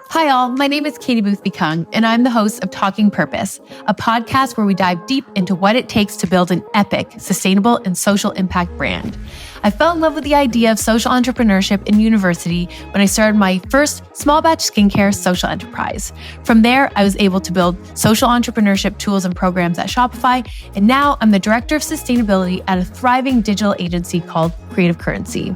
Hi all, my name is Katie Boothby-Kung, and I'm the host of Talking Purpose, a podcast where we dive deep into what it takes to build an epic, sustainable, and social impact brand. I fell in love with the idea of social entrepreneurship in university when I started my first small batch skincare social enterprise. From there, I was able to build social entrepreneurship tools and programs at Shopify, and now I'm the director of sustainability at a thriving digital agency called Creative Currency.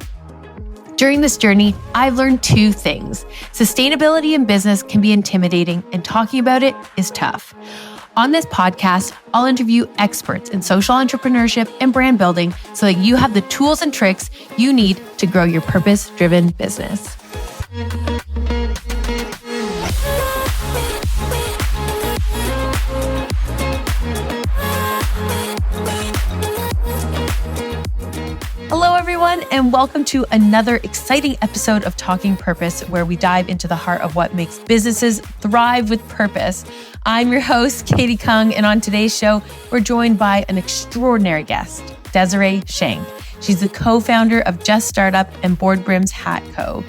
During this journey, I've learned two things. Sustainability in business can be intimidating, and talking about it is tough. On this podcast, I'll interview experts in social entrepreneurship and brand building so that you have the tools and tricks you need to grow your purpose-driven business. Hello, everyone, and welcome to another exciting episode of Talking Purpose, where we dive into the heart of what makes businesses thrive with purpose. I'm your host, Katie Kung, and on today's show, we're joined by an extraordinary guest, Desiree Shank. She's the co-founder of Just Startup and Brims Hat Co.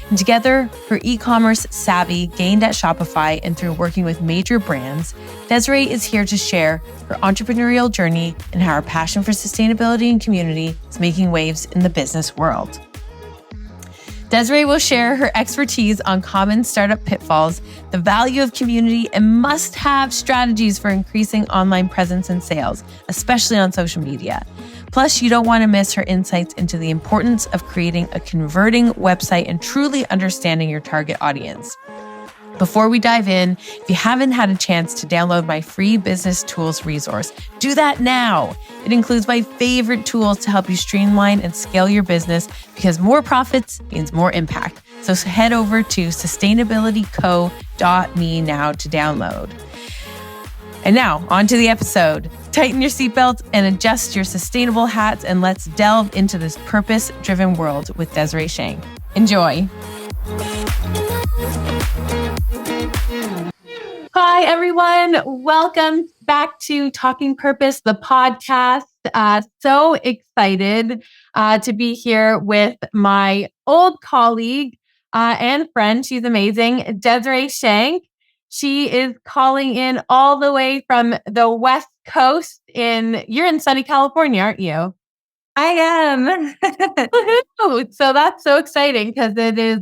And together, her e-commerce savvy gained at Shopify and through working with major brands, Desiree is here to share her entrepreneurial journey and how her passion for sustainability and community is making waves in the business world. Desiree will share her expertise on common startup pitfalls, the value of community, and must-have strategies for increasing online presence and sales, especially on social media. Plus, you don't want to miss her insights into the importance of creating a converting website and truly understanding your target audience. Before we dive in, if you haven't had a chance to download my free business tools resource, do that now. It includes my favorite tools to help you streamline and scale your business because more profits means more impact. So head over to sustainabilityco.me now to download. And now, on to the episode. Tighten your seatbelts and adjust your sustainable hats, and let's delve into this purpose-driven world with Desiree Shank. Enjoy. Hi, everyone. Welcome back to Talking Purpose, the podcast. So excited to be here with my old colleague and friend. She's amazing, Desiree Shank. She is calling in all the way from the West Coast you're in sunny California, aren't you? I am. So that's so exciting because it is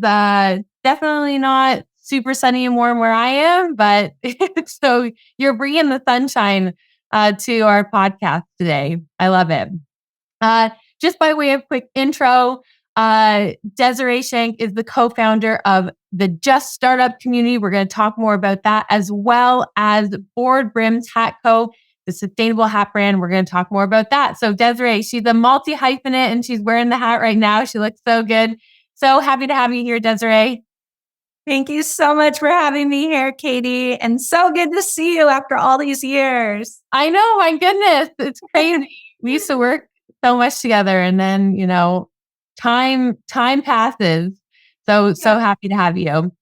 definitely not super sunny and warm where I am, but so you're bringing the sunshine to our podcast today. I love it. Just by way of quick intro, Desiree Shank is the co-founder of the Just Startup community. We're going to talk more about that, as well as Brims Hat Co, the sustainable hat brand. We're going to talk more about that. So Desiree, she's a multi-hyphenate and she's wearing the hat right now. She looks so good. So happy to have you here, Desiree. Thank you so much for having me here, Katie. And so good to see you after all these years. I know, my goodness. It's crazy. We used to work so much together and then, time passes. So happy to have you.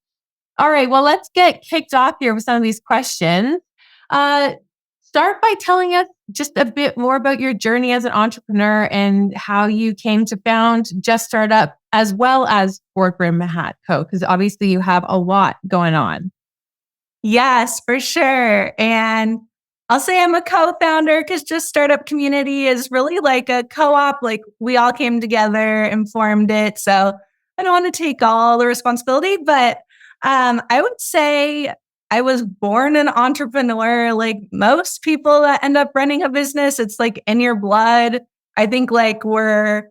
All right. Well, let's get kicked off here with some of these questions. Start by telling us just a bit more about your journey as an entrepreneur and how you came to found Just Startup as well as Brims Hat Co, because obviously you have a lot going on. Yes, for sure. And I'll say I'm a co-founder because Just Startup community is really like a co-op. Like we all came together and formed it. So I don't want to take all the responsibility, but I would say I was born an entrepreneur. Like most people that end up running a business, it's like in your blood. I think like we're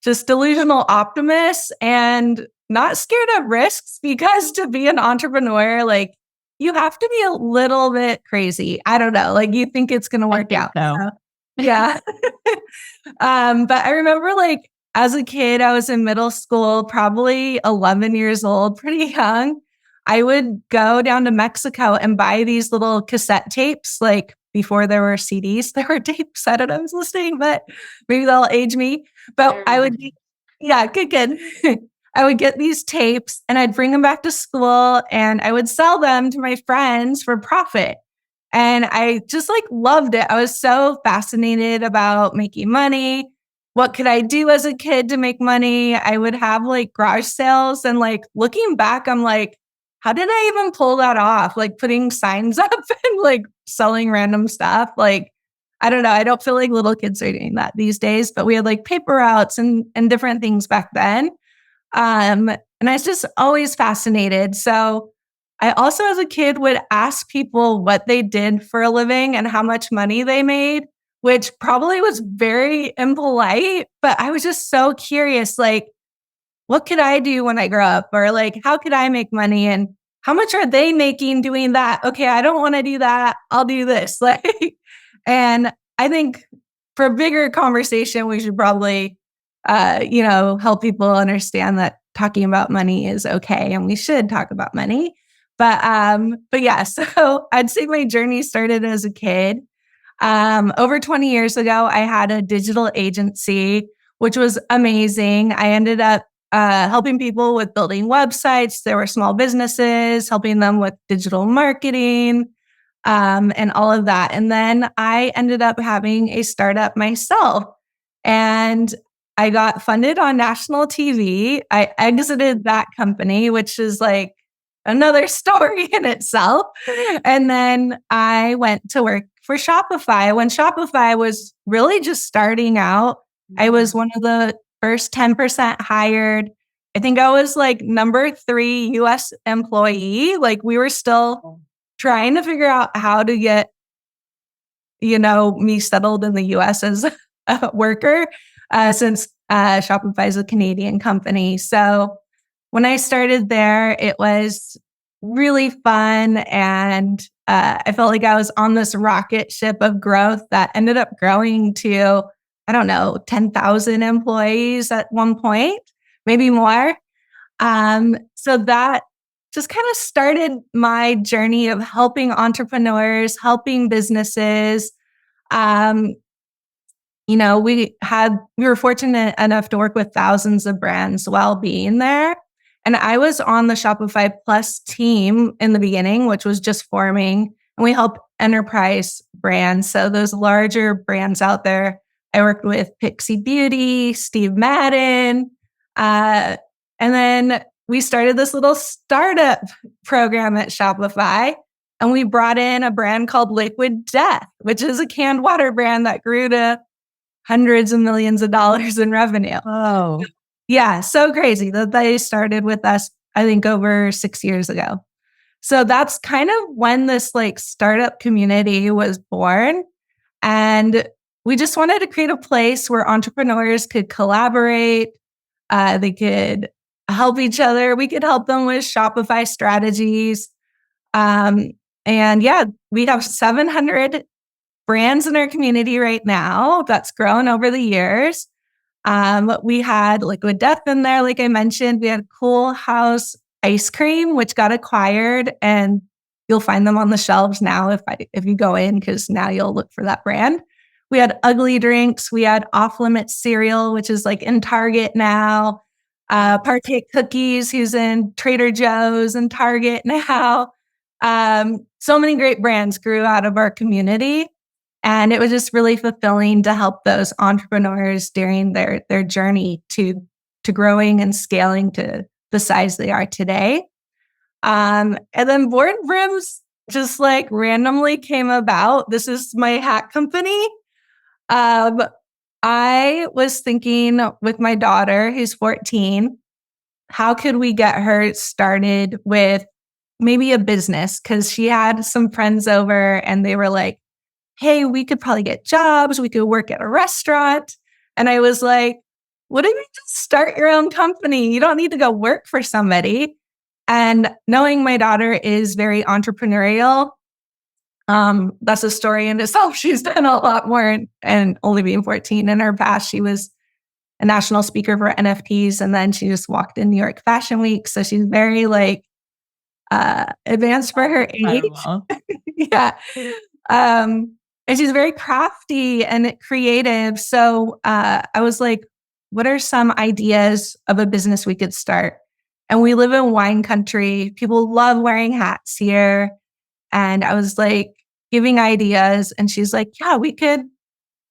just delusional optimists and not scared of risks, because to be an entrepreneur, like you have to be a little bit crazy. I don't know. Like you think it's going to work out. So. Yeah. But I remember like as a kid, I was in middle school, probably 11 years old, pretty young. I would go down to Mexico and buy these little cassette tapes, like before there were CDs, there were tapes. I don't know if I was listening, but maybe they'll age me. But I would, good. I would get these tapes and I'd bring them back to school and I would sell them to my friends for profit. And I just like loved it. I was so fascinated about making money. what could I do as a kid to make money? I would have like garage sales. And like looking back, I'm like, how did I even pull that off? Like putting signs up and like selling random stuff. Like, I don't know. I don't feel like little kids are doing that these days, but we had like paper routes and different things back then. And I was just always fascinated. So I also, as a kid, would ask people what they did for a living and how much money they made, which probably was very impolite, but I was just so curious, like, what could I do when I grow up? Or like, how could I make money? And how much are they making doing that? Okay, I don't want to do that. I'll do this. Like, and I think for a bigger conversation, we should probably, help people understand that talking about money is okay, and we should talk about money. But yeah, so I'd say my journey started as a kid. Over 20 years ago, I had a digital agency, which was amazing. I ended up helping people with building websites. There were small businesses, helping them with digital marketing, and all of that. And then I ended up having a startup myself. And I got funded on national TV. I exited that company, which is like another story in itself. And then I went to work for Shopify. When Shopify was really just starting out, I was one of the first 10% hired. I think I was like number 3 US employee. Like we were still trying to figure out how to get, me settled in the US as a worker, since Shopify is a Canadian company. So when I started there, it was really fun. And I felt like I was on this rocket ship of growth that ended up growing to, I don't know, 10,000 employees at one point, maybe more. So that just kind of started my journey of helping entrepreneurs, helping businesses. We were fortunate enough to work with thousands of brands while being there. And I was on the Shopify Plus team in the beginning, which was just forming, and we help enterprise brands. So those larger brands out there, I worked with Pixie Beauty, Steve Madden. And then we started this little startup program at Shopify. And we brought in a brand called Liquid Death, which is a canned water brand that grew to hundreds of millions of dollars in revenue. Oh, yeah. So crazy that they started with us, I think, over 6 years ago. So that's kind of when this like startup community was born. And we just wanted to create a place where entrepreneurs could collaborate. They could help each other. We could help them with Shopify strategies. And yeah, we have 700 brands in our community right now. That's grown over the years. We had Liquid Death in there, like I mentioned. We had Cool House ice cream, which got acquired, and you'll find them on the shelves now if you go in, because now you'll look for that brand. We had Ugly Drinks. We had Off Limits cereal, which is like in Target now. Partake Cookies, who's in Trader Joe's and Target now. So many great brands grew out of our community. And it was just really fulfilling to help those entrepreneurs during their journey to growing and scaling to the size they are today. And then Board Brims just like randomly came about. This is my hat company. I was thinking with my daughter, who's 14, how could we get her started with maybe a business? Because she had some friends over and they were like, hey, we could probably get jobs. We could work at a restaurant. And I was like, what if you just start your own company? You don't need to go work for somebody. And knowing my daughter is very entrepreneurial, that's a story in itself. She's done a lot more, and only being 14 in her past, she was a national speaker for NFTs. And then she just walked in New York Fashion Week. So she's very like advanced for her age. Yeah. And she's very crafty and creative. So I was like, what are some ideas of a business we could start? And we live in wine country. People love wearing hats here. And I was like giving ideas. And she's like, yeah, we could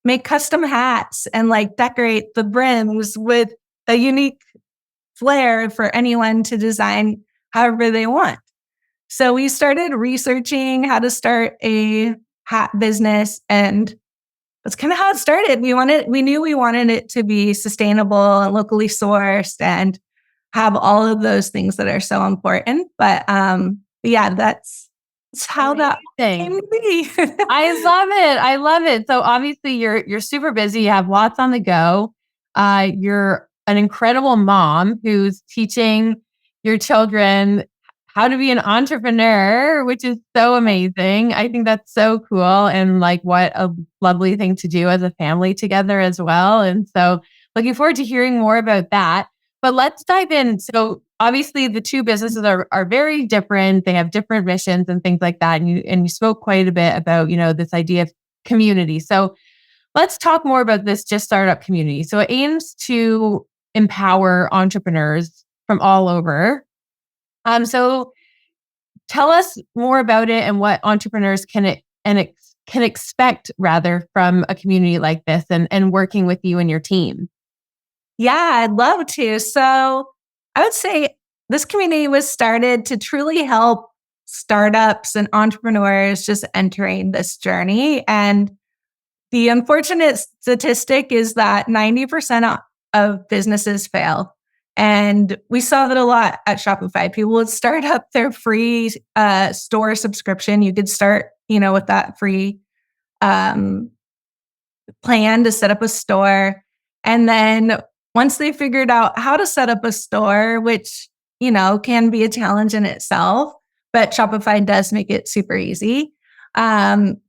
make custom hats and like decorate the brims with a unique flair for anyone to design however they want. So we started researching how to start a hat business, and that's kind of how it started. We knew we wanted it to be sustainable and locally sourced and have all of those things that are so important. But yeah, that's how that came to be. I love it. I love it. So obviously you're super busy. You have lots on the go. You're an incredible mom who's teaching your children how to be an entrepreneur, which is so amazing. I think that's so cool. And like, what a lovely thing to do as a family together as well. And so looking forward to hearing more about that. But let's dive in. So obviously the two businesses are very different. They have different missions and things like that. And you spoke quite a bit about, this idea of community. So let's talk more about this Just Startup community. So it aims to empower entrepreneurs from all over. So tell us more about it and what entrepreneurs can expect rather from a community like this and working with you and your team. Yeah, I'd love to. So I would say this community was started to truly help startups and entrepreneurs just entering this journey. And the unfortunate statistic is that 90% of businesses fail. And we saw that a lot at Shopify. People would start up their free store subscription. You could start, with that free plan to set up a store. And then once they figured out how to set up a store, which, can be a challenge in itself, but Shopify does make it super easy. Then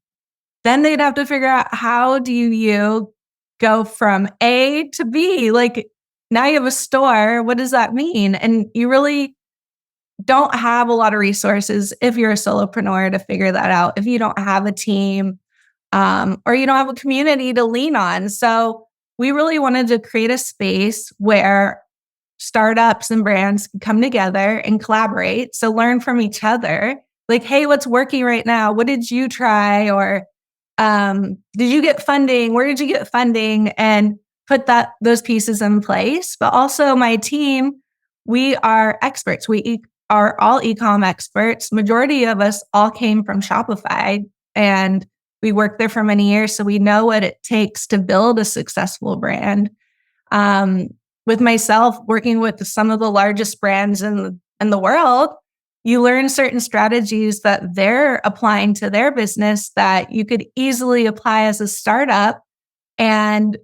they'd have to figure out, how do you go from A to B? Like, now you have a store. What does that mean? And you really don't have a lot of resources if you're a solopreneur to figure that out, if you don't have a team, or you don't have a community to lean on. So we really wanted to create a space where startups and brands can come together and collaborate. So learn from each other. Like, hey, what's working right now? What did you try? Or did you get funding? Where did you get funding? And put those pieces in place. But also my team, we are experts. We are all e-com experts. Majority of us all came from Shopify, and we worked there for many years. So we know what it takes to build a successful brand. With myself working with some of the largest brands in the world, you learn certain strategies that they're applying to their business that you could easily apply as a startup and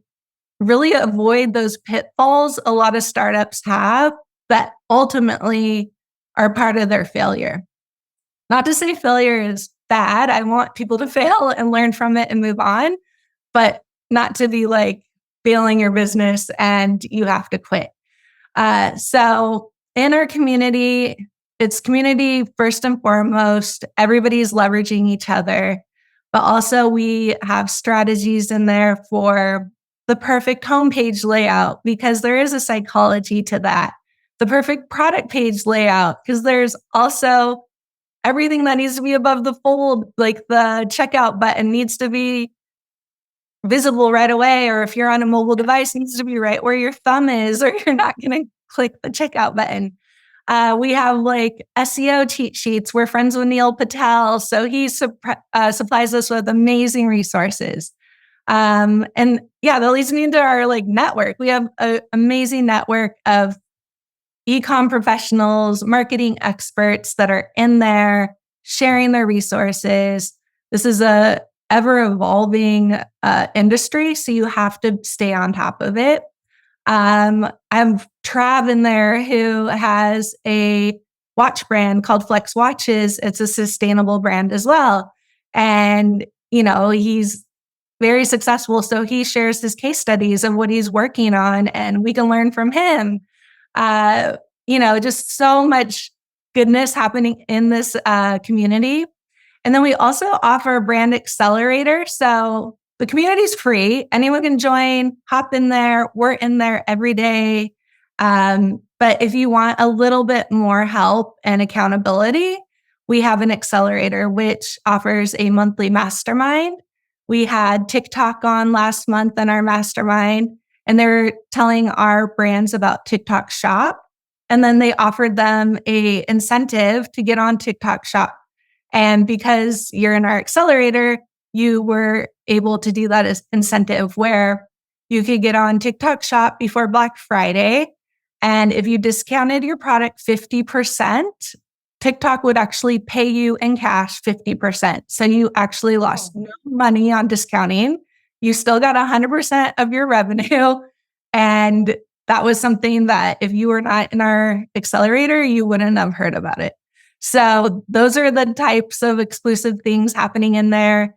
really avoid those pitfalls a lot of startups have that ultimately are part of their failure. Not to say failure is bad. I want people to fail and learn from it and move on, but not to be like failing your business and you have to quit. So in our community, it's community first and foremost. Everybody's leveraging each other, but also we have strategies in there for the perfect homepage layout, because there is a psychology to that. The perfect product page layout, because there's also everything that needs to be above the fold, like the checkout button needs to be visible right away, or if you're on a mobile device, it needs to be right where your thumb is, or you're not going to click the checkout button. We have like SEO cheat sheets. We're friends with Neil Patel, so he supplies us with amazing resources. And yeah, that leads me into our like network. We have an amazing network of e-com professionals, marketing experts that are in there sharing their resources. This is a ever evolving industry, so you have to stay on top of it. I have Trav in there who has a watch brand called Flex Watches. It's a sustainable brand as well. And, he's very successful. So he shares his case studies of what he's working on, and we can learn from him. Just so much goodness happening in this community. And then we also offer a brand accelerator. So the community is free. Anyone can join, hop in there. We're in there every day. But if you want a little bit more help and accountability, we have an accelerator, which offers a monthly mastermind We had TikTok on last month in our mastermind, and they're telling our brands about TikTok Shop. And then they offered them a incentive to get on TikTok Shop. And because you're in our accelerator, you were able to do that as incentive where you could get on TikTok Shop before Black Friday. And if you discounted your product 50%, TikTok would actually pay you in cash 50%. So you actually lost no money on discounting. You still got 100% of your revenue. And that was something that if you were not in our accelerator, you wouldn't have heard about it. So those are the types of exclusive things happening in there.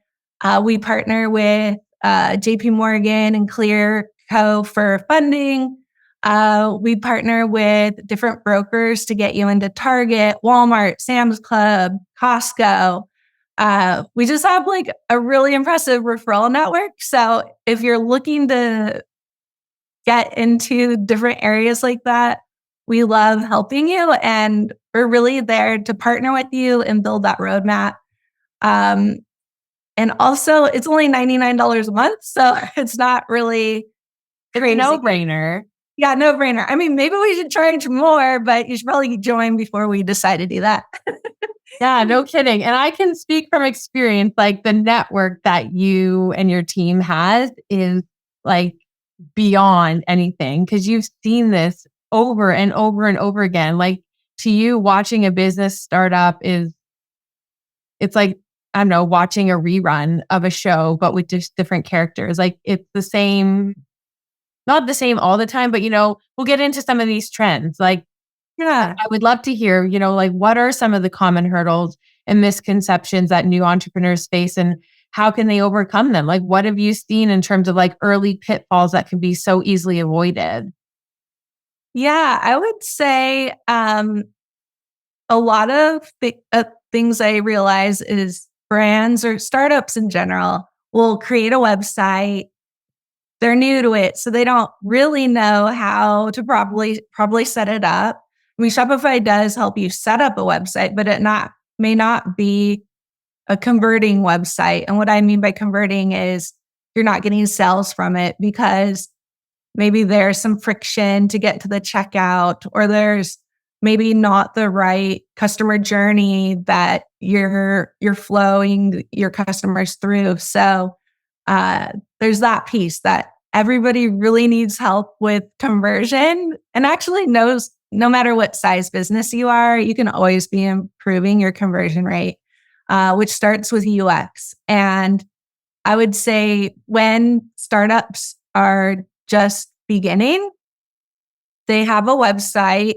We partner with JP Morgan and Clear Co for funding. We partner with different brokers to get you into Target, Walmart, Sam's Club, Costco. We just have like a really impressive referral network. So if you're looking to get into different areas like that, we love helping you, and we're really there to partner with you and build that roadmap. And also, it's only $99 a month, so it's not really crazy. It's a no-brainer. Yeah, no-brainer. I mean, maybe we should charge more, but you should probably join before we decide to do that. Yeah, no kidding. And I can speak from experience, like the network that you and your team has is like beyond anything, because you've seen this over and over and over again. Like to you, watching a business startup it's like, I don't know, watching a rerun of a show, but with just different characters. Like it's the same, not the same all the time, but we'll get into some of these trends. Like, Yeah. I would love to hear, like what are some of the common hurdles and misconceptions that new entrepreneurs face, and how can they overcome them? Like, what have you seen in terms of like early pitfalls that can be so easily avoided? Yeah, I would say a lot of things I realize is brands or startups in general will create a website. They're new to it, so they don't really know how to probably set it up. I mean, Shopify does help you set up a website, but it may not be a converting website. And what I mean by converting is you're not getting sales from it because maybe there's some friction to get to the checkout, or there's maybe not the right customer journey that you're flowing your customers through. So there's that piece that everybody really needs help with conversion, and actually knows no matter what size business you are, you can always be improving your conversion rate, which starts with UX. And I would say when startups are just beginning, they have a website,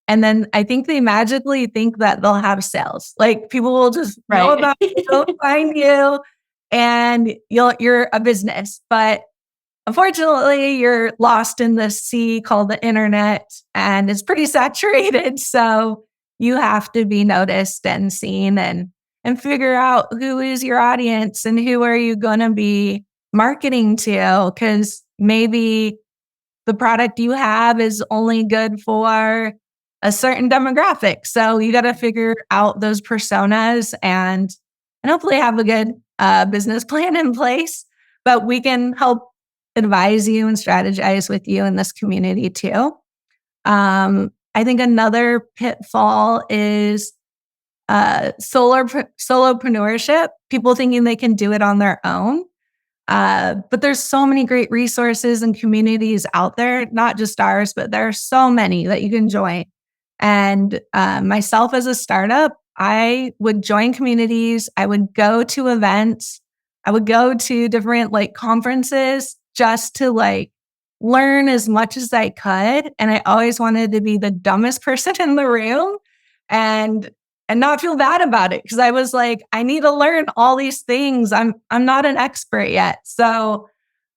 and then I think they magically think that they'll have sales. Like people will just know about you, they'll find you, and you're a business. But unfortunately, you're lost in this sea called the internet, and it's pretty saturated. So you have to be noticed and seen, and figure out who is your audience and who are you going to be marketing to, because maybe the product you have is only good for a certain demographic. So you got to figure out those personas and hopefully have a good business plan in place. But we can help advise you and strategize with you in this community too. I think another pitfall is solopreneurship, people thinking they can do it on their own. But there's so many great resources and communities out there, not just ours, but there are so many that you can join. And myself as a startup, I would join communities. I would go to events. I would go to different like conferences just to like learn as much as I could. And I always wanted to be the dumbest person in the room and not feel bad about it, because I was like, I need to learn all these things. I'm not an expert yet. So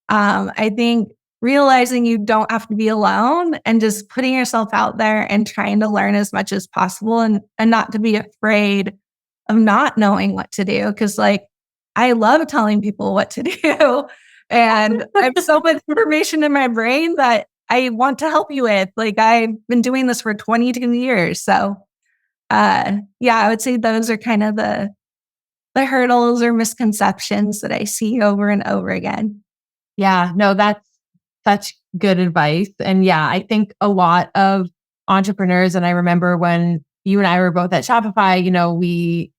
I think realizing you don't have to be alone and just putting yourself out there and trying to learn as much as possible, and not to be afraid of not knowing what to do. Because like, I love telling people what to do. And I have so much information in my brain that I want to help you with. Like I've been doing this for 22 years. So yeah, I would say those are kind of the the hurdles or misconceptions that I see over and over again. Yeah, no, that's such good advice. And yeah, I think a lot of entrepreneurs, and I remember when you and I were both at Shopify,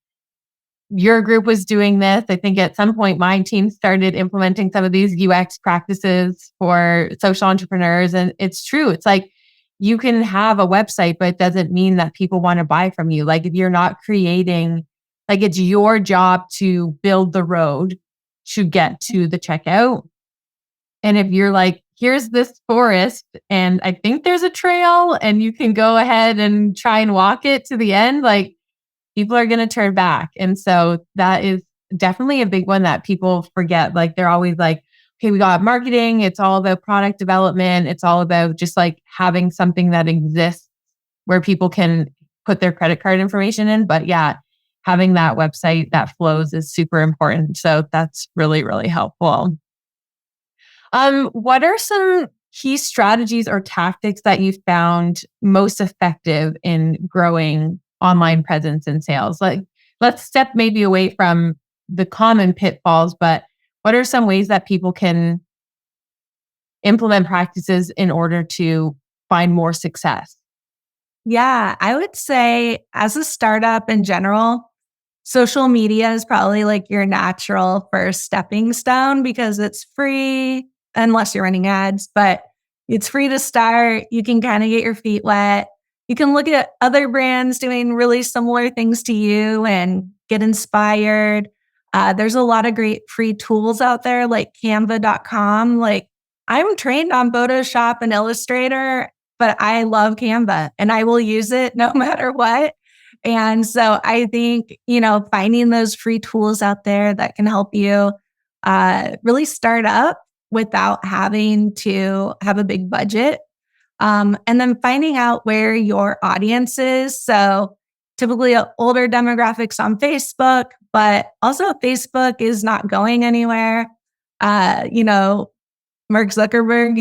your group was doing this. I think at some point my team started implementing some of these UX practices for social entrepreneurs. And it's true. It's like you can have a website, but it doesn't mean that people want to buy from you. Like if you're not creating, like it's your job to build the road to get to the checkout. And if you're like, here's this forest and I think there's a trail and you can go ahead and try and walk it to the end, like people are going to turn back. And so that is definitely a big one that people forget. Like they're always like, okay, we got marketing. It's all about product development. It's all about just like having something that exists where people can put their credit card information in. But yeah, having that website that flows is super important. So that's really, really helpful. What are some key strategies or tactics that you found most effective in growing online presence and sales? Like, let's step maybe away from the common pitfalls, but what are some ways that people can implement practices in order to find more success? Yeah, I would say as a startup in general, social media is probably like your natural first stepping stone because it's free unless you're running ads, but it's free to start. You can kind of get your feet wet. You can look at other brands doing really similar things to you and get inspired. There's a lot of great free tools out there like canva.com. Like I'm trained on Photoshop and Illustrator, but I love Canva and I will use it no matter what. And so I think, finding those free tools out there that can help you really start up without having to have a big budget. And then finding out where your audience is. So typically older demographics on Facebook, but also Facebook is not going anywhere. Mark Zuckerberg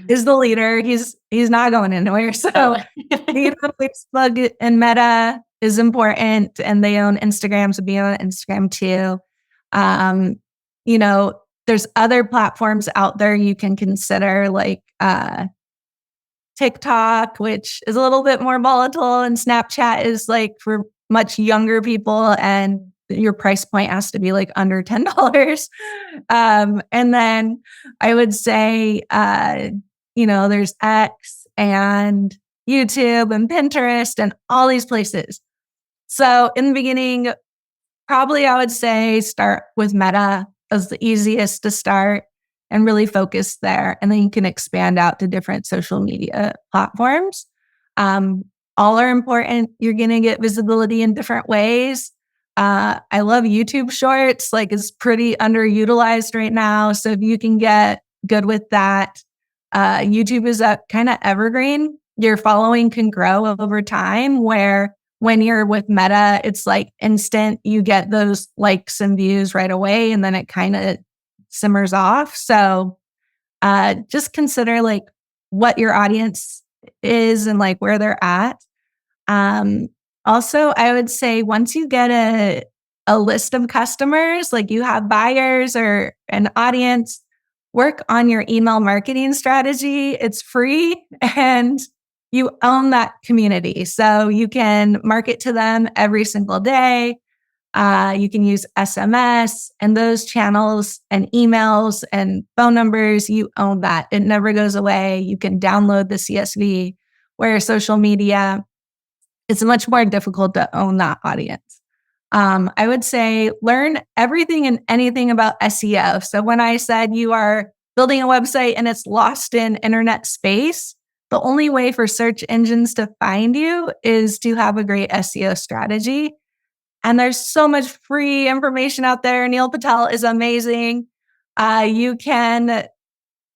is the leader. He's not going anywhere. So Facebook and Meta is important, and they own Instagram, so be on Instagram too. There's other platforms out there you can consider, like TikTok, which is a little bit more volatile, and Snapchat is like for much younger people, and your price point has to be like under $10. And then I would say, there's X and YouTube and Pinterest and all these places. So in the beginning, probably I would say start with Meta as the easiest to start and really focus there. And then you can expand out to different social media platforms. All are important. You're going to get visibility in different ways. I love YouTube Shorts, like it's pretty underutilized right now. So if you can get good with that, YouTube is a kind of evergreen. Your following can grow over time, where when you're with Meta, it's like instant, you get those likes and views right away, and then it kind of simmers off. So just consider like what your audience is and like where they're at. Also, I would say once you get a list of customers, like you have buyers or an audience, work on your email marketing strategy. It's free and you own that community. So you can market to them every single day. You can use SMS and those channels and emails and phone numbers. You own that. It never goes away. You can download the CSV, where social media, it's much more difficult to own that audience. I would say learn everything and anything about SEO. So when I said you are building a website and it's lost in internet space, the only way for search engines to find you is to have a great SEO strategy. And there's so much free information out there. Neil Patel is amazing. You can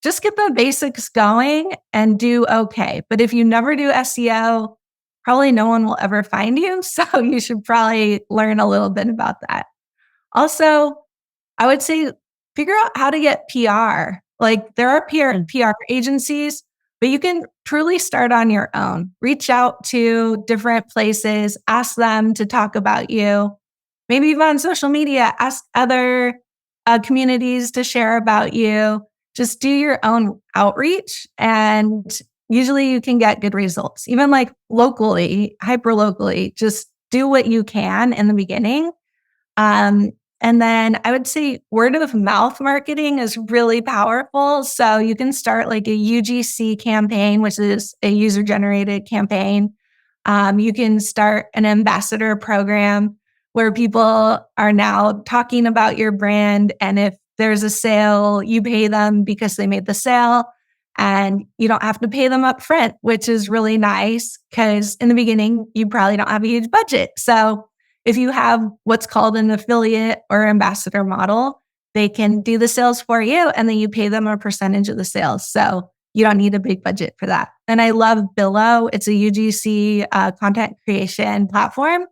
just get the basics going and do okay. But if you never do SEO, probably no one will ever find you. So you should probably learn a little bit about that. Also, I would say figure out how to get PR. Like there are PR agencies, but you can truly start on your own. Reach out to different places, ask them to talk about you. maybe even on social media, ask other communities to share about you. Just do your own outreach, and usually you can get good results. Even like locally, hyper locally, just do what you can in the beginning. Um, and then I would say word of mouth marketing is really powerful. So you can start like a UGC campaign, which is a user generated campaign. You can start an ambassador program where people are now talking about your brand. And if there's a sale, you pay them because they made the sale. And you don't have to pay them up front, which is really nice because in the beginning, you probably don't have a huge budget. So if you have what's called an affiliate or ambassador model, they can do the sales for you and then you pay them a percentage of the sales. So you don't need a big budget for that. And I love Billo. It's a UGC content creation platform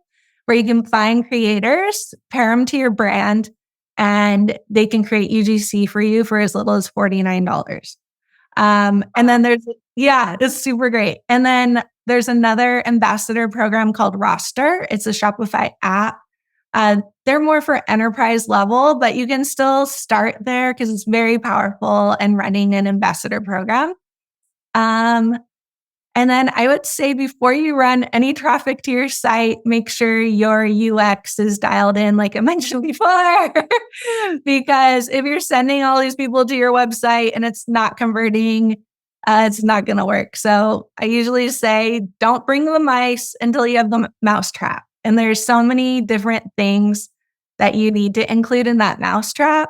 where you can find creators, pair them to your brand, and they can create UGC for you for as little as $49. And then it's super great. And then there's another ambassador program called Roster. It's a Shopify app. They're more for enterprise level, but you can still start there because it's very powerful and running an ambassador program. And then I would say before you run any traffic to your site, make sure your UX is dialed in, like I mentioned before. Because if you're sending all these people to your website and it's not converting, it's not going to work. So I usually say, don't bring the mice until you have the mousetrap. And there's so many different things that you need to include in that mousetrap.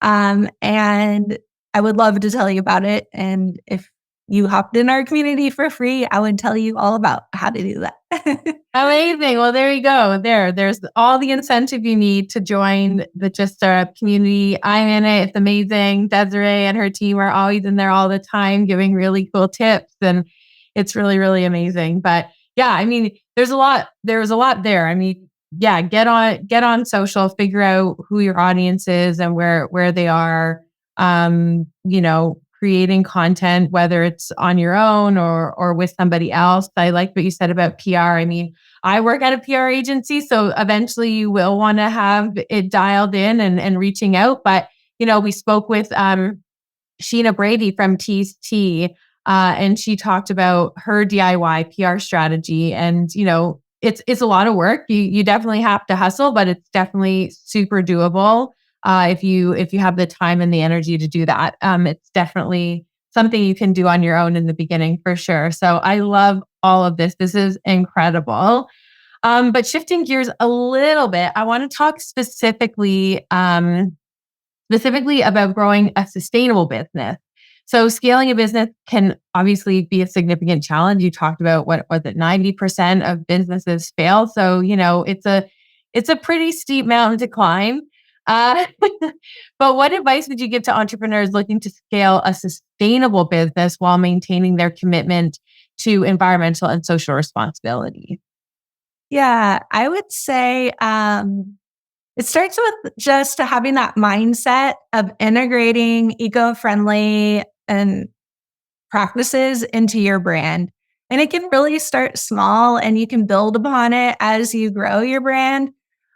And I would love to tell you about it. And if you hopped in our community for free, I would tell you all about how to do that. Amazing. Well, there you go. There's all the incentive you need to join the Just Startup community. I'm in it. It's amazing. Desiree and her team are always in there all the time, giving really cool tips. And it's really, really amazing. But yeah, I mean, there's a lot there. I mean, yeah, get on social, figure out who your audience is and where they are. Creating content, whether it's on your own or with somebody else. I like what you said about PR. I mean, I work at a PR agency, so eventually you will want to have it dialed in and reaching out. But, we spoke with Sheena Brady from Tease Tea, and she talked about her DIY PR strategy. And, it's a lot of work. You definitely have to hustle, but it's definitely super doable. If you have the time and the energy to do that, it's definitely something you can do on your own in the beginning for sure. So I love all of this. This is incredible. But shifting gears a little bit, I want to talk specifically about growing a sustainable business. So scaling a business can obviously be a significant challenge. You talked about what was it, 90% of businesses fail. So, it's a pretty steep mountain to climb. But what advice would you give to entrepreneurs looking to scale a sustainable business while maintaining their commitment to environmental and social responsibility? Yeah, I would say it starts with just having that mindset of integrating eco-friendly and practices into your brand. And it can really start small and you can build upon it as you grow your brand.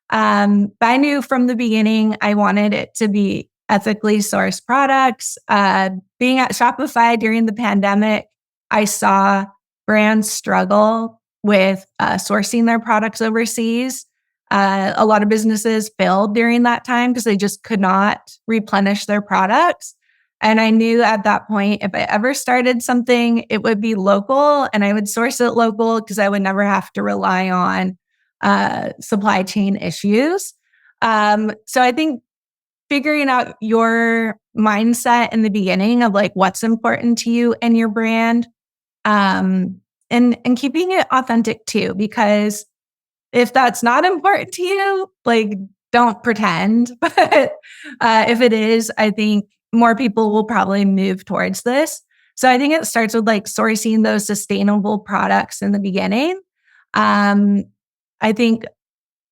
But I knew from the beginning, I wanted it to be ethically sourced products. Being at Shopify during the pandemic, I saw brands struggle with sourcing their products overseas. A lot of businesses failed during that time because they just could not replenish their products. And I knew at that point, if I ever started something, it would be local and I would source it local because I would never have to rely on supply chain issues. So I think figuring out your mindset in the beginning of like what's important to you and your brand, and keeping it authentic too, because if that's not important to you, like don't pretend. But if it is, I think more people will probably move towards this. So I think it starts with like sourcing those sustainable products in the beginning. I think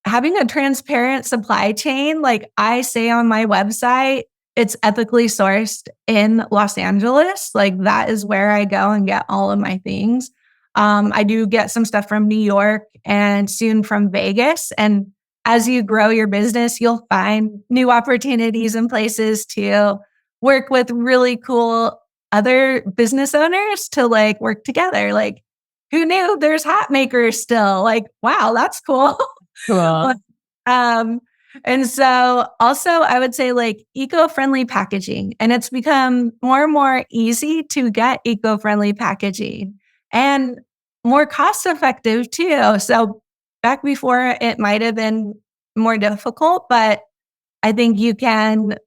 having a transparent supply chain, like I say on my website, it's ethically sourced in Los Angeles. Like that is where I go and get all of my things. I do get some stuff from New York and soon from Vegas. And as you grow your business, you'll find new opportunities and places to work with really cool other business owners to like work together. Like, who knew there's hat makers still? Like, wow, that's cool. Cool. um, and so also I would say like eco-friendly packaging, and it's become more and more easy to get eco-friendly packaging and more cost effective too. So back before it might have been more difficult, but I think you can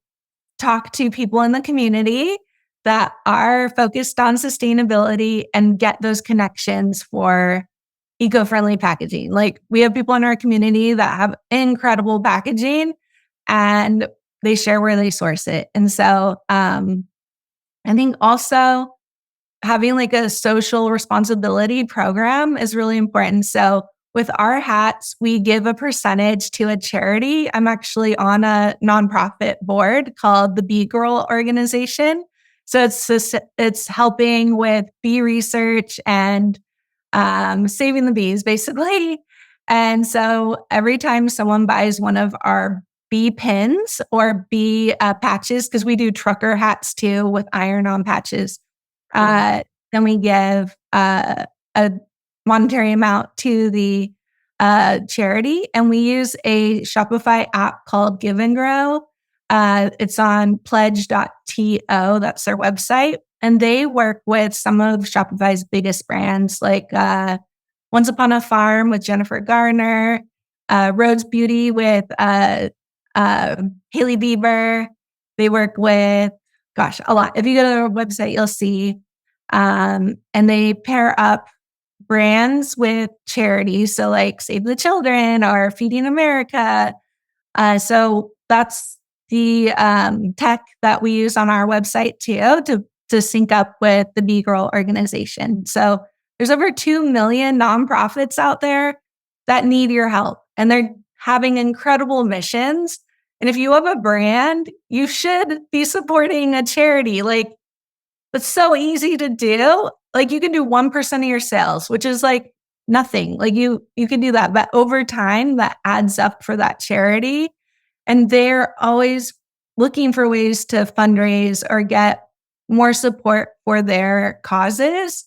talk to people in the community that are focused on sustainability and get those connections for eco-friendly packaging. Like we have people in our community that have incredible packaging and they share where they source it. And so I think also having like a social responsibility program is really important. So with our hats, we give a percentage to a charity. I'm actually on a nonprofit board called the Bee Girl organization. So it's helping with bee research and saving the bees, basically. And so every time someone buys one of our bee pins or bee patches, because we do trucker hats too with iron-on patches, then we give a monetary amount to the charity. And we use a Shopify app called Give and Grow. It's on pledge.to. That's their website. And they work with some of Shopify's biggest brands like Once Upon a Farm with Jennifer Garner, Rhodes Beauty with Hailey Bieber. They work with, gosh, a lot. If you go to their website, you'll see. And they pair up brands with charities. So like Save the Children or Feeding America. So that's the tech that we use on our website too to sync up with the Bee Girl organization. So there's over 2 million nonprofits out there that need your help, and they're having incredible missions. And if you have a brand, you should be supporting a charity. Like, it's so easy to do. Like, you can do 1% of your sales, which is like nothing. Like you can do that, but over time that adds up for that charity. And they're always looking for ways to fundraise or get more support for their causes.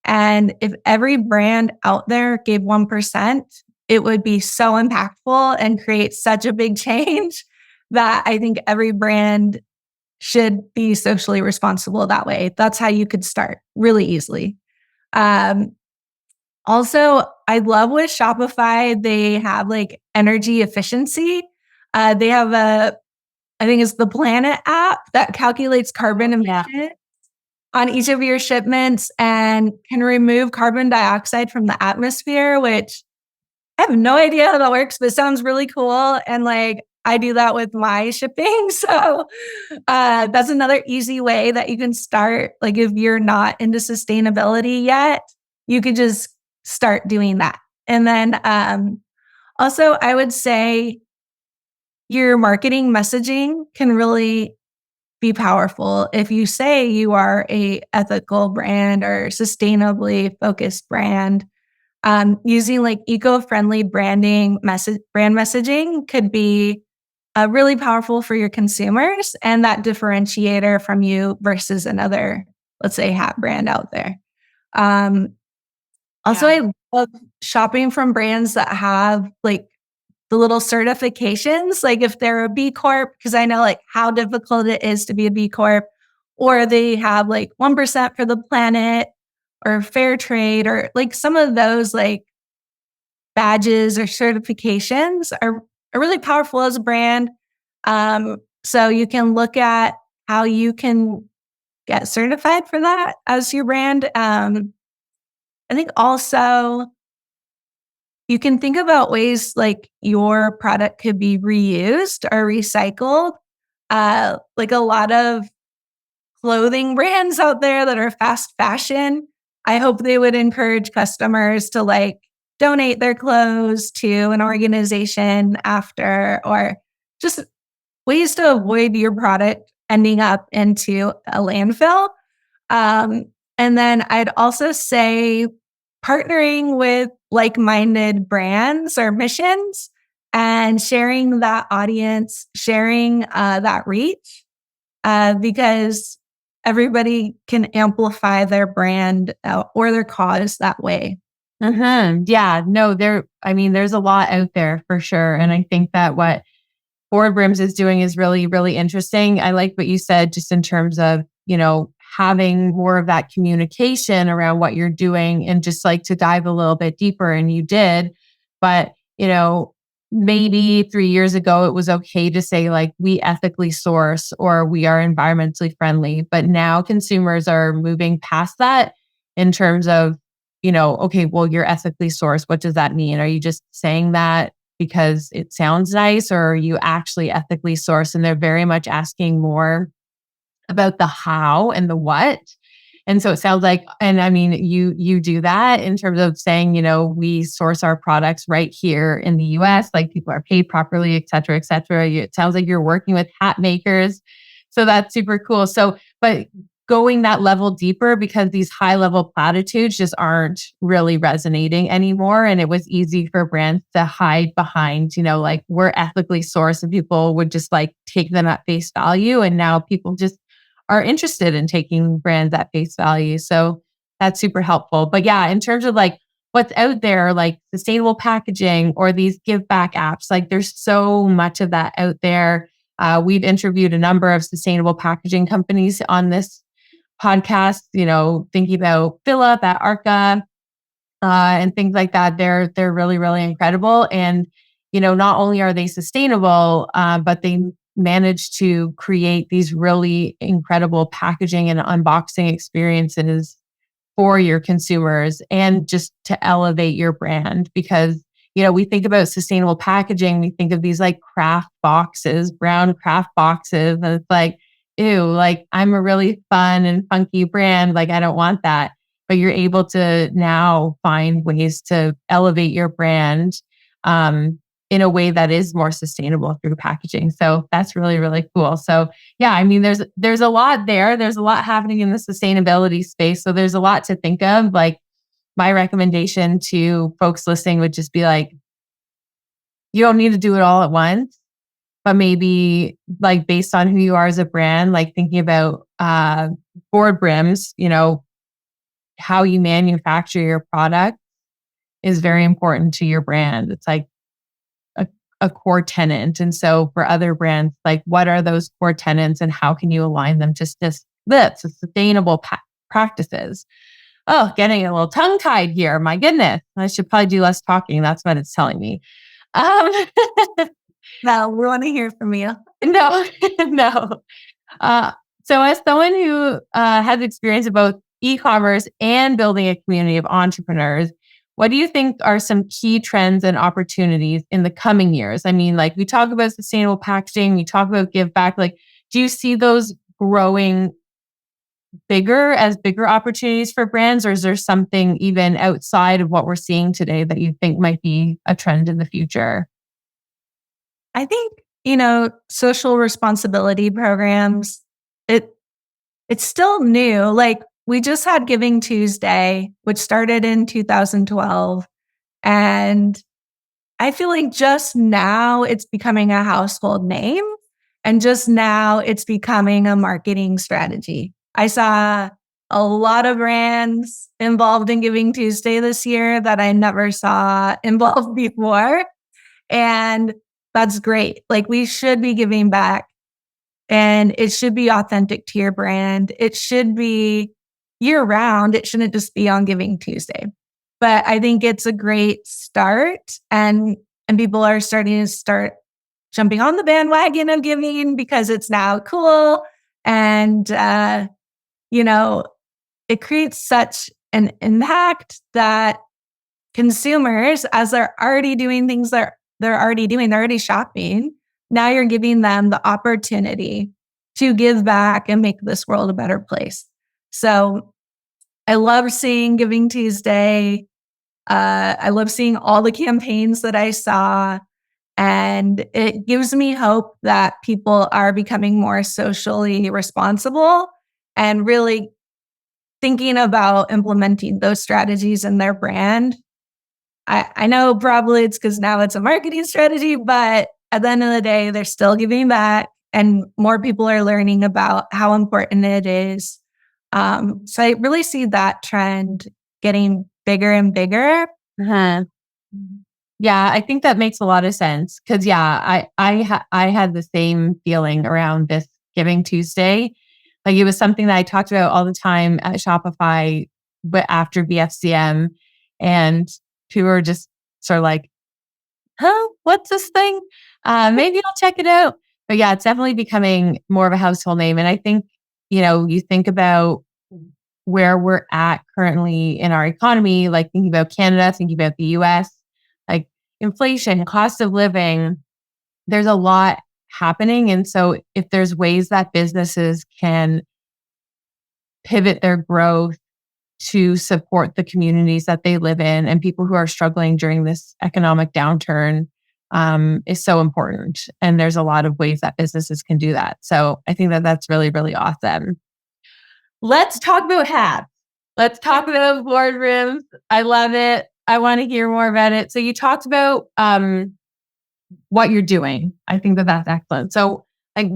And if every brand out there gave 1%, it would be so impactful and create such a big change that I think every brand should be socially responsible that way. That's how you could start really easily. Also, I love with Shopify, they have like energy efficiency. They have I think it's the Planet app that calculates carbon emissions on each of your shipments and can remove carbon dioxide from the atmosphere, which I have no idea how that works, but it sounds really cool. And like, I do that with my shipping. So that's another easy way that you can start. Like, if you're not into sustainability yet, you could just start doing that. And then also, I would say your marketing messaging can really be powerful. If you say you are a ethical brand or sustainably focused brand, using like eco-friendly brand messaging could be really powerful for your consumers and that differentiator from you versus another, let's say, hat brand out there. Also, I love shopping from brands that have like the little certifications, like if they're a B Corp, because I know like how difficult it is to be a B Corp, or they have like 1% for the planet or fair trade, or like some of those like badges or certifications are really powerful as a brand. So you can look at how you can get certified for that as your brand. I think also you can think about ways like your product could be reused or recycled. Like a lot of clothing brands out there that are fast fashion, I hope they would encourage customers to like donate their clothes to an organization after, or just ways to avoid your product ending up into a landfill. And then I'd also say partnering with like-minded brands or missions and sharing that audience, sharing that reach, because everybody can amplify their brand or their cause that way. Yeah, no, there's a lot out there for sure. And I think that what Forward Brims is doing is really, really interesting. I like what you said just in terms of, having more of that communication around what you're doing and just like to dive a little bit deeper. And you did, but, maybe 3 years ago, it was okay to say like we ethically source or we are environmentally friendly. But now consumers are moving past that in terms of, okay, well, you're ethically sourced. What does that mean? Are you just saying that because it sounds nice, or are you actually ethically sourced? And they're very much asking more about the how and the what. And so it sounds like, and I mean, you do that in terms of saying, we source our products right here in the US, like people are paid properly, et cetera, et cetera. It sounds like you're working with hat makers. So that's super cool. So, but going that level deeper, because these high level platitudes just aren't really resonating anymore. And it was easy for brands to hide behind, like we're ethically sourced, and people would just like take them at face value. And now people just are interested in taking brands at face value. So that's super helpful. But yeah, in terms of like what's out there, like sustainable packaging or these give back apps, like there's so much of that out there. We've interviewed a number of sustainable packaging companies on this podcast, thinking about Philip at Arca and things like that. They're really, really incredible. And, not only are they sustainable, but they manage to create these really incredible packaging and unboxing experiences for your consumers and just to elevate your brand. Because, we think about sustainable packaging, we think of these like craft boxes, brown craft boxes. And it's like, ew, like I'm a really fun and funky brand. Like I don't want that. But you're able to now find ways to elevate your brand in a way that is more sustainable through packaging. So that's really, really cool. So yeah, I mean, there's a lot there. There's a lot happening in the sustainability space. So there's a lot to think of. Like my recommendation to folks listening would just be like, you don't need to do it all at once, but maybe like based on who you are as a brand, like thinking about board brims, how you manufacture your product is very important to your brand. It's like a core tenant. And so for other brands, like what are those core tenants and how can you align them to sustainable practices? Oh, getting a little tongue tied here. My goodness. I should probably do less talking. That's what it's telling me. No, we want to hear from you. No, no. So as someone who has experience in both e-commerce and building a community of entrepreneurs, what do you think are some key trends and opportunities in the coming years? I mean, like we talk about sustainable packaging, we talk about give back. Like, do you see those growing bigger opportunities for brands, or is there something even outside of what we're seeing today that you think might be a trend in the future? I think, social responsibility programs, it's still new. Like we just had Giving Tuesday, which started in 2012. And I feel like just now it's becoming a household name. And just now it's becoming a marketing strategy. I saw a lot of brands involved in Giving Tuesday this year that I never saw involved before. And that's great. Like we should be giving back, and it should be authentic to your brand. It should be year round. It shouldn't just be on Giving Tuesday. But I think it's a great start, and people are starting to jumping on the bandwagon of giving because it's now cool. And, it creates such an impact that consumers, as they're already doing things they're already shopping. Now you're giving them the opportunity to give back and make this world a better place. So I love seeing Giving Tuesday. I love seeing all the campaigns that I saw. And it gives me hope that people are becoming more socially responsible and really thinking about implementing those strategies in their brand. I know probably it's because now it's a marketing strategy, but at the end of the day, they're still giving back and more people are learning about how important it is. So I really see that trend getting bigger and bigger. Uh-huh. Yeah, I think that makes a lot of sense because I had the same feeling around this Giving Tuesday. Like it was something that I talked about all the time at Shopify, but after BFCM, and people were just sort of like, "Huh, what's this thing? Maybe I'll check it out." But yeah, it's definitely becoming more of a household name, and I think you think about where we're at currently in our economy, like thinking about Canada, thinking about the US, like inflation, cost of living, there's a lot happening. And so if there's ways that businesses can pivot their growth to support the communities that they live in and people who are struggling during this economic downturn is so important. And there's a lot of ways that businesses can do that. So I think that that's really, really awesome. Let's talk about hats. Let's talk about boardrooms. I love it. I want to hear more about it. So you talked about what you're doing. I think that that's excellent. So like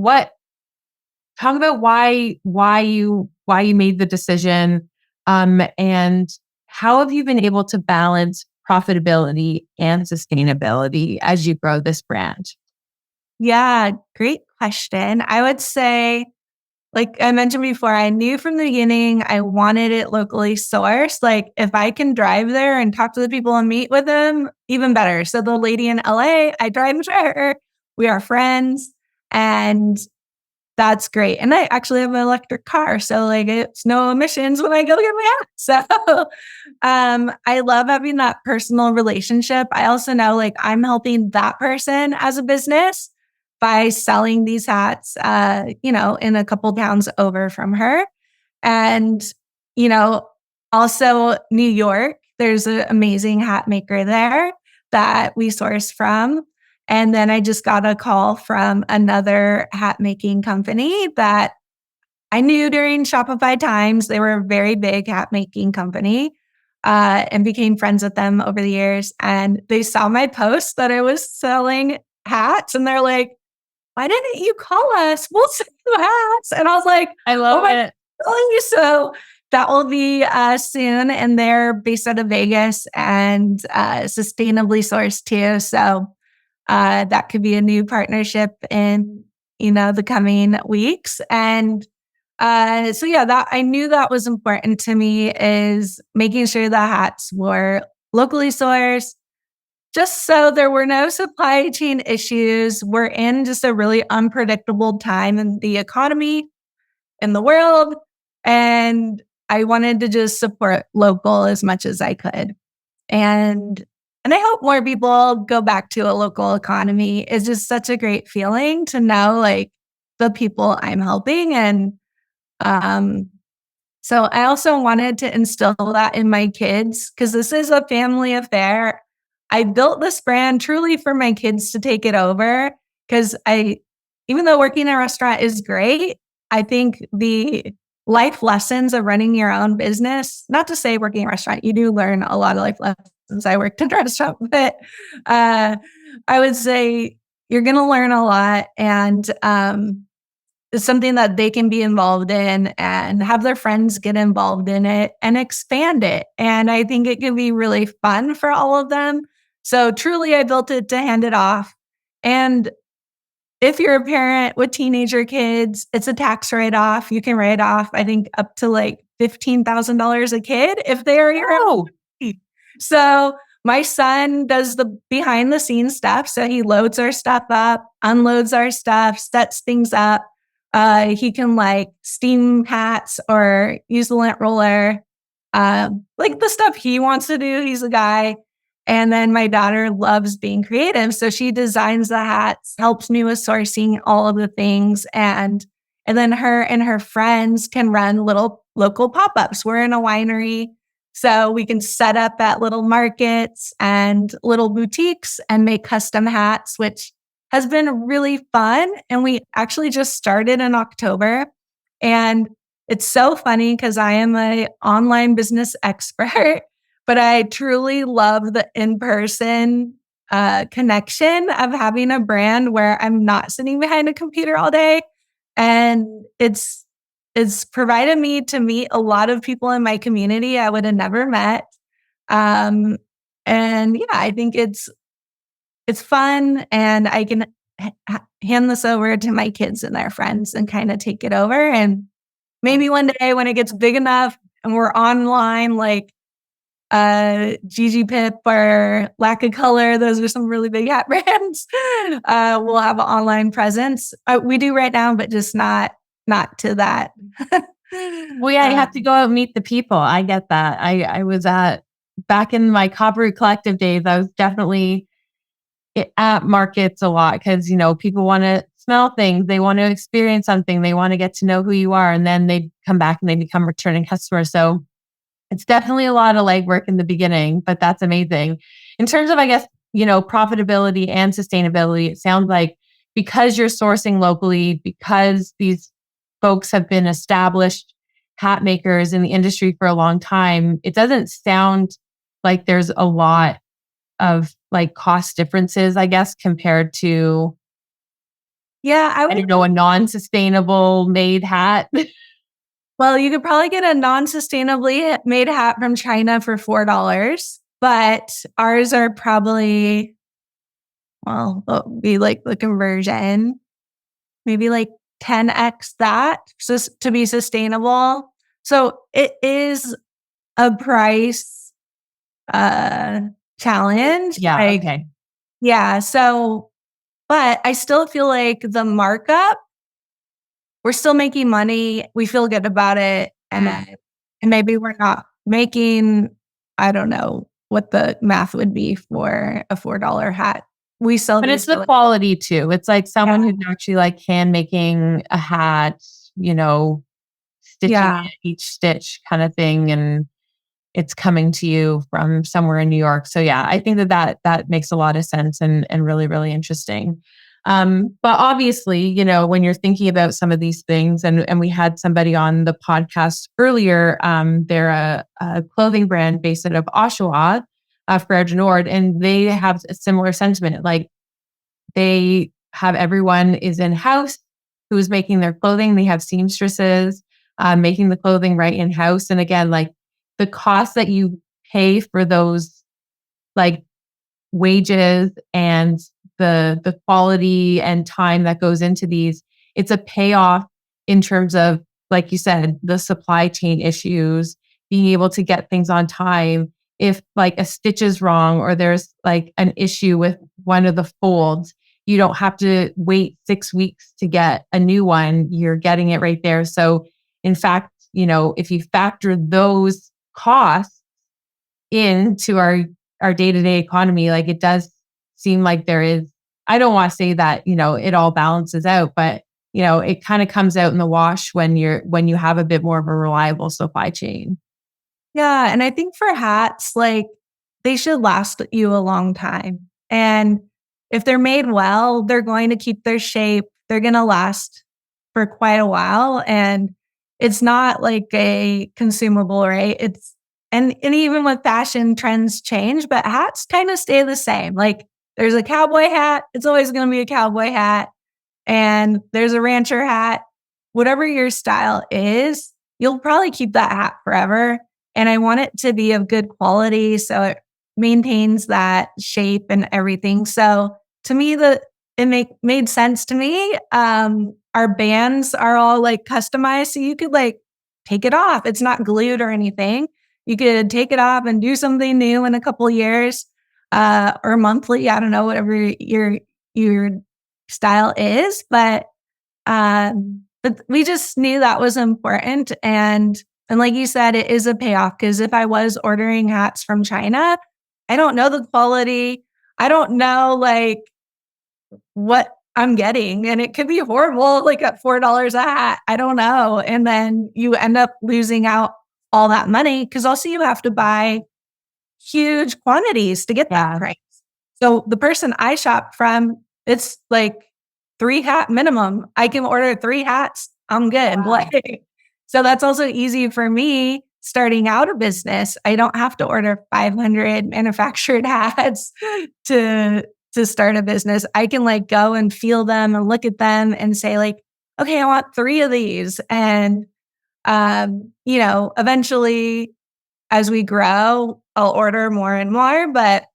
talk about why you made the decision and how have you been able to balance profitability and sustainability as you grow this brand? Yeah, great question. I would say, like I mentioned before, I knew from the beginning I wanted it locally sourced. Like if I can drive there and talk to the people and meet with them, even better. So the lady in LA, I drive to her. We are friends and that's great. And I actually have an electric car. So like it's no emissions when I go get my hat. So I love having that personal relationship. I also know like I'm helping that person as a business by selling these hats, in a couple towns over from her. And, also New York, there's an amazing hat maker there that we source from. And then I just got a call from another hat making company that I knew during Shopify times. They were a very big hat making company and became friends with them over the years. And they saw my post that I was selling hats and they're like, why didn't you call us? We'll sell you hats. And I was like, I love it. So that will be soon. And they're based out of Vegas and sustainably sourced too. So that could be a new partnership in, the coming weeks. And that I knew that was important to me is making sure the hats were locally sourced, just so there were no supply chain issues. We're in just a really unpredictable time in the economy, in the world. And I wanted to just support local as much as I could. And I hope more people go back to a local economy. It's just such a great feeling to know like the people I'm helping. And so I also wanted to instill that in my kids because this is a family affair. I built this brand truly for my kids to take it over because even though working in a restaurant is great, I think the life lessons of running your own business, not to say working in a restaurant, you do learn a lot of life lessons. I worked in a restaurant, but I would say you're going to learn a lot. And it's something that they can be involved in and have their friends get involved in it and expand it. And I think it can be really fun for all of them. So truly, I built it to hand it off. And if you're a parent with teenager kids, it's a tax write-off. You can write off, I think, up to like $15,000 a kid if they are your own. So my son does the behind the scenes stuff. So he loads our stuff up, unloads our stuff, sets things up. He can like steam hats or use the lint roller, like the stuff he wants to do. He's a guy. And then my daughter loves being creative. So she designs the hats, helps me with sourcing all of the things. And then her and her friends can run little local pop-ups. We're in a winery. So we can set up at little markets and little boutiques and make custom hats, which has been really fun. And we actually just started in October. And it's so funny because I am an online business expert. but I truly love the in-person connection of having a brand where I'm not sitting behind a computer all day. And it's provided me to meet a lot of people in my community I would have never met. Um, and yeah, I think it's fun, and I can hand this over to my kids and their friends and kind of take it over. And maybe one day when it gets big enough and we're online, like Gigi Pip or Lack of Color, those are some really big hat brands. We'll have an online presence. We do right now, but just not to that. Well, yeah, you have to go out and meet the people. I get that. I was back in my Copper Collective days, I was definitely at markets a lot because, people want to smell things. They want to experience something. They want to get to know who you are. And then they come back and they become returning customers. So it's definitely a lot of legwork in the beginning, but that's amazing. In terms of, I guess, profitability and sustainability, it sounds like because you're sourcing locally, because these folks have been established hat makers in the industry for a long time, it doesn't sound like there's a lot of like cost differences, I guess, compared to, I don't know, a non-sustainable made hat. Well, you could probably get a non-sustainably made hat from China for $4, but ours are probably, be like the conversion, maybe like 10x that to be sustainable. So it is a price challenge. Yeah. Okay. Yeah. So, but I still feel like the markup, we're still making money. We feel good about it. And maybe we're not making, I don't know what the math would be for a $4 hat. We sell, but it's the quality too. It's like someone who's actually like hand making a hat, stitching it, each stitch kind of thing. And it's coming to you from somewhere in New York. So yeah, I think that makes a lot of sense and really, really interesting. But obviously, when you're thinking about some of these things, and we had somebody on the podcast earlier, they're a clothing brand based out of Oshawa, Frere du Nord, and they have a similar sentiment. Like they have everyone is in-house who's making their clothing. They have seamstresses making the clothing right in-house. And again, like the cost that you pay for those like wages and the quality and time that goes into these, it's a payoff in terms of, like you said, the supply chain issues, being able to get things on time. If like a stitch is wrong or there's like an issue with one of the folds, you don't have to wait 6 weeks to get a new one. You're getting it right there. So in fact, if you factor those costs into our day-to-day economy, like it does seem like there is, I don't want to say that, it all balances out, but it kind of comes out in the wash when you have a bit more of a reliable supply chain. Yeah. And I think for hats, like they should last you a long time. And if they're made well, they're going to keep their shape. They're going to last for quite a while. And it's not like a consumable, right? And even with fashion, trends change, but hats kind of stay the same. Like there's a cowboy hat, it's always going to be a cowboy hat. And there's a rancher hat. Whatever your style is, you'll probably keep that hat forever. And I want it to be of good quality so it maintains that shape and everything. So to me, it made sense to me. Our bands are all like customized, so you could like take it off. It's not glued or anything. You could take it off and do something new in a couple of years, or monthly. I don't know, whatever your style is, but we just knew that was important. And like you said, it is a payoff because if I was ordering hats from China, I don't know the quality. I don't know like what I'm getting, and it could be horrible, like at $4 a hat. I don't know. And then you end up losing out all that money because also you have to buy huge quantities to get that price. So the person I shop from, it's like 3 hat minimum. I can order 3 hats. I'm good. Wow. So that's also easy for me starting out a business. I don't have to order 500 manufactured hats to start a business. I can like go and feel them and look at them and say like, okay, I want 3 of these. And, eventually as we grow, I'll order more and more. But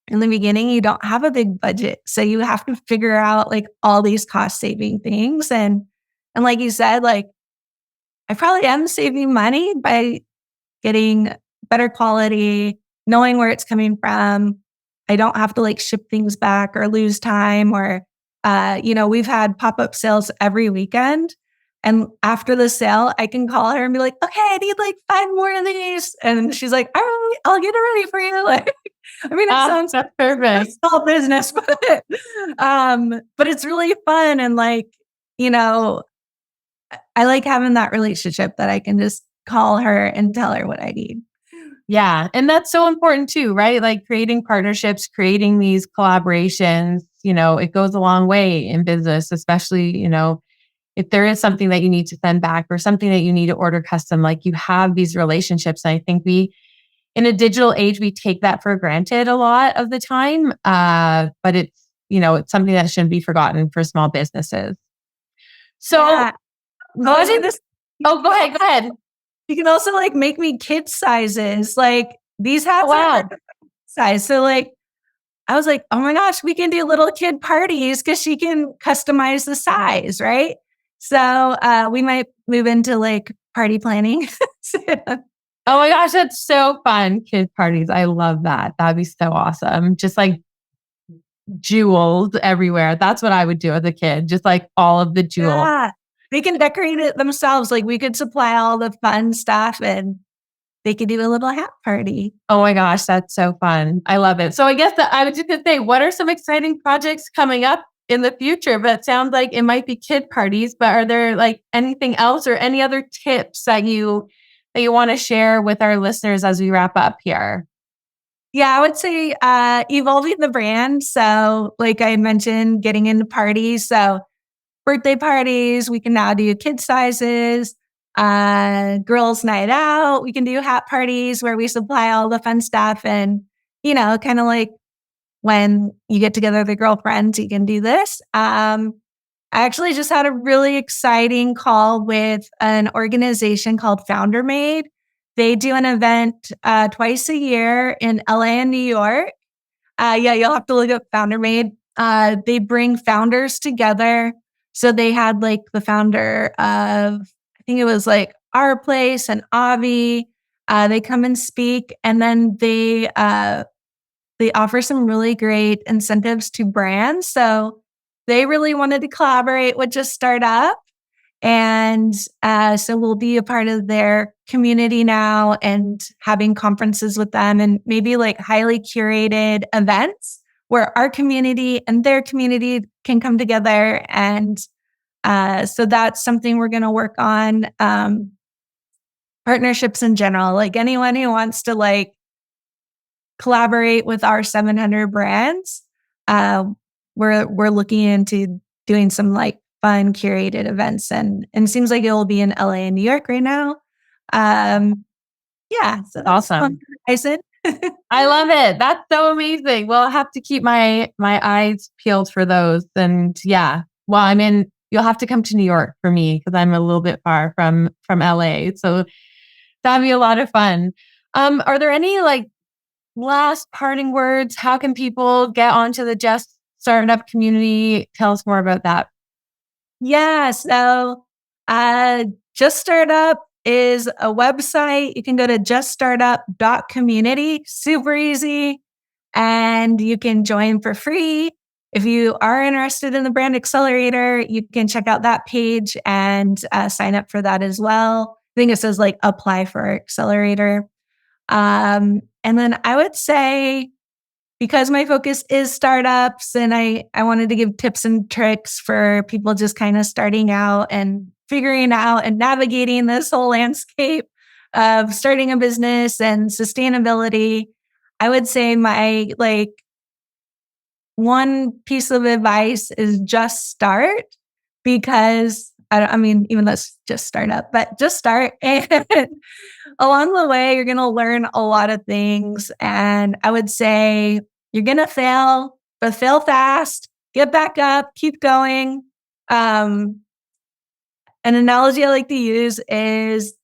in the beginning, you don't have a big budget. So you have to figure out like all these cost saving things. And like you said, like I probably am saving money by getting better quality, knowing where it's coming from. I don't have to like ship things back or lose time or, we've had pop-up sales every weekend. And after the sale, I can call her and be like, okay, I need like 5 more of these. And she's like, all right, I'll get it ready for you. Like, it sounds that's perfect. Small business, but it's really fun. And like, I like having that relationship that I can just call her and tell her what I need. Yeah. And that's so important too, right? Like creating partnerships, creating these collaborations, it goes a long way in business, especially, if there is something that you need to send back or something that you need to order custom, like you have these relationships. And I think in a digital age, we take that for granted a lot of the time. But it's something that shouldn't be forgotten for small businesses. So, yeah. go ahead. You can also like make me kid sizes. Like these hats are size. So like, I was like, oh my gosh, we can do little kid parties because she can customize the size, right? So we might move into like party planning. Oh my gosh, that's so fun. Kid parties. I love that. That'd be so awesome. Just like jewels everywhere. That's what I would do as a kid. Just like all of the jewels. Yeah. They can decorate it themselves. Like we could supply all the fun stuff and they could do a little hat party. Oh my gosh, that's so fun. I love it. So I guess I was just going to say, what are some exciting projects coming up in the future? But it sounds like it might be kid parties, but are there like anything else or any other tips that you want to share with our listeners as we wrap up here? Yeah, I would say evolving the brand. So like I mentioned, getting into parties. So birthday parties, we can now do kid sizes. Girls' night out, we can do hat parties where we supply all the fun stuff. And, kind of like when you get together with your girlfriends, you can do this. I actually just had a really exciting call with an organization called Founder Made. They do an event twice a year in LA and New York. You'll have to look up Founder Made. They bring founders together. So they had like the founder of, I think it was like Our Place and Avi. They come and speak, and then they offer some really great incentives to brands. So they really wanted to collaborate with Just Startup. And so we'll be a part of their community now and having conferences with them and maybe like highly curated events where our community and their community can come together. And so that's something we're going to work on. Partnerships in general, like anyone who wants to like collaborate with our 700 brands, we're looking into doing some like fun curated events and it seems like it will be in LA and New York right now. So that's awesome. Tyson. I love it. That's so amazing. Well, I'll have to keep my eyes peeled for those. And you'll have to come to New York for me because I'm a little bit far from LA. So that'd be a lot of fun. Are there any like last parting words? How can people get onto the Just Startup community? Tell us more about that. Yeah. So Just Startup is a website. You can go to juststartup.community. Super easy. And you can join for free. If you are interested in the Brand Accelerator, you can check out that page and sign up for that as well. I think it says like apply for accelerator. And then I would say, because my focus is startups and I wanted to give tips and tricks for people just kind of starting out and figuring out and navigating this whole landscape of starting a business and sustainability. I would say my like one piece of advice is just start, because even let's just start up, but just start. And along the way, you're going to learn a lot of things. And I would say you're going to fail, but fail fast, get back up, keep going. An analogy I like to use is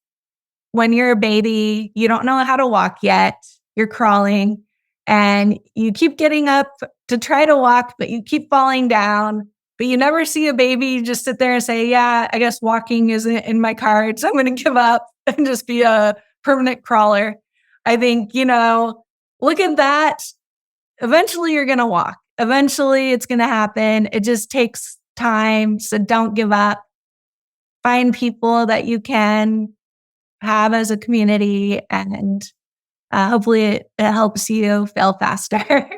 when you're a baby, you don't know how to walk yet, you're crawling, and you keep getting up to try to walk, but you keep falling down. But you never see a baby just sit there and say, yeah, I guess walking isn't in my cards. I'm going to give up and just be a permanent crawler. I think, look at that. Eventually you're going to walk. Eventually it's going to happen. It just takes time. So don't give up. Find people that you can have as a community, and hopefully it helps you fail faster.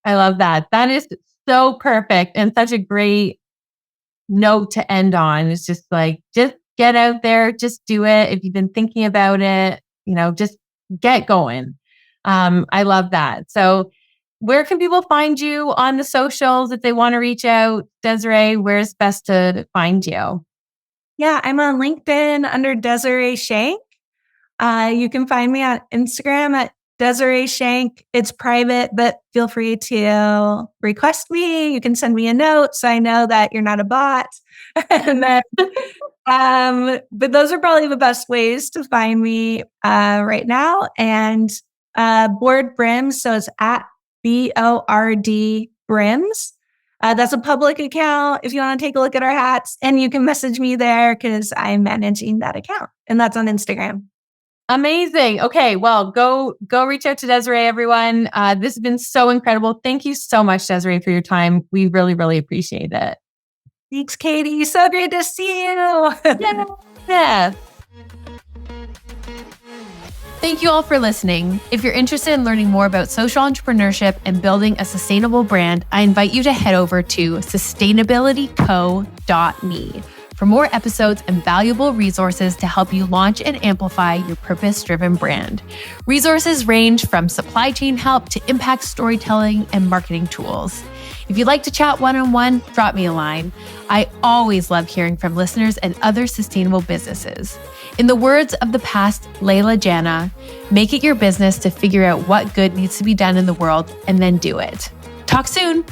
I love that. That is so perfect and such a great note to end on. It's just get out there, just do it. If you've been thinking about it, just get going. I love that. So where can people find you on the socials if they want to reach out? Desiree, where's best to find you? Yeah, I'm on LinkedIn under Desiree Shank. You can find me on Instagram at Desiree Shank. It's private, but feel free to request me. You can send me a note so I know that you're not a bot. And then, but those are probably the best ways to find me right now. And Board Brims, so it's at BORD Brims. That's a public account if you want to take a look at our hats, and you can message me there because I'm managing that account, and that's on Instagram. Amazing. Okay, well, go reach out to Desiree, everyone. This has been so incredible. Thank you so much, Desiree, for your time. We really, really appreciate it. Thanks, Katie. So great to see you. Yeah. Thank you all for listening. If you're interested in learning more about social entrepreneurship and building a sustainable brand, I invite you to head over to sustainabilityco.me for more episodes and valuable resources to help you launch and amplify your purpose-driven brand. Resources range from supply chain help to impact storytelling and marketing tools. If you'd like to chat one-on-one, drop me a line. I always love hearing from listeners and other sustainable businesses. In the words of the past Layla Jana, make it your business to figure out what good needs to be done in the world and then do it. Talk soon.